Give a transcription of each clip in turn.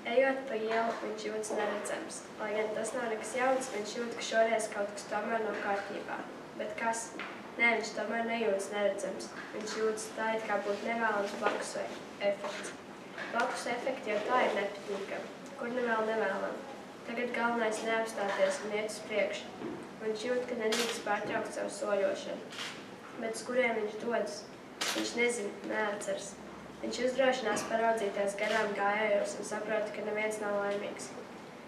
Ejot pa ielu, viņš jūtas neredzams. Lai gan tas nav nekas jauns, viņš jūt, ka šoreiz kaut kas tomēr nav kārtībā. Bet kas? Nē, viņš tomēr nejūtas neredzams. Viņš jūtas tā, it kā būtu nevēlams blakus efekts. Blakus efekti jau tā ir nepatīkami. Kur nu vēl nevēlam. Tagad galvenais neapstāties un iet uz priekšu. Viņš jūt, ka nedrīkst pārtraukt savu soļošanu. Bet uz kuriem viņš dodas? Viņš nezina, neatceras. Viņš uzdrošinās paraudzīties garām gājējos un saprota, ka neviens nav laimīgs.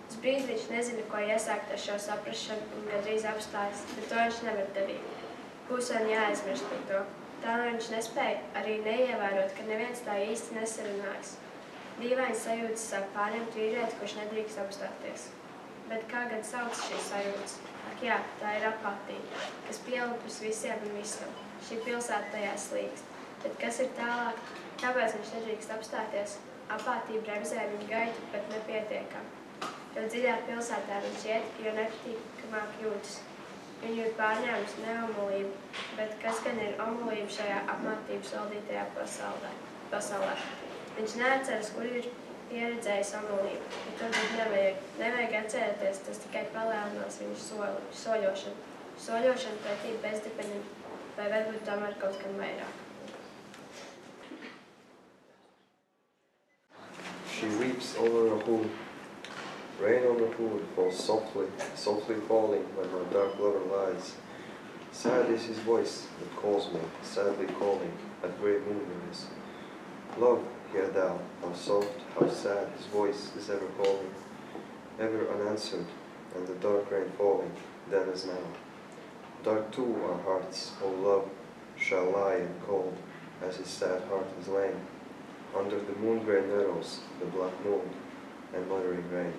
Uz brīdi viņš nezina, ko iesākt ar šo saprašanu un gandrīz apstājas, bet to viņš nevar darīt. Būs vien jāaizmirst par to. Tā viņš nespēja arī neievērot, ka neviens tā īsti nesarunājas. Dīvaini sajūtas sāk pārņemt vīrieti, kurš nedrīkst apstāties. Bet kā gan sauc šīs sajūtas? Ak jā, tā ir apātija, kas pielipus visiem un visam. Šī pilsēta tajā slīkst. Bet kas ir tālāk? Kāpēc viņš nedrīkst apstāties? Apātija bremzē viņa gaitu, bet nepietiekam. Jo dziļāk pilsētā viņš iet, jo nepatīkamāk jūtas. Viņu ir pārņēmis neomulība, bet kas gan ir omulība šajā apmātības valdītajā pasaulē? Viņš neatceras, kur ir pieredzējis omulību, bet varbūt nevajag atcerēties, tas tikai palielinās viņu soļošanu. Soļošanu pretī bezdibeņam, vai varbūt tomēr kaut kam vairāk. She weeps over a hood. Rain on the hood falls softly, softly falling when my dark lover lies. Sad is his voice that calls me, sadly calling, at great moonrise. Love, hear thou, how soft, how sad his voice is ever calling, ever unanswered, and the dark rain falling, then as now. Dark too our hearts, O love, shall lie and cold, as his sad heart has lain, under the moon-grey meadows, the black moon, and muttering rain.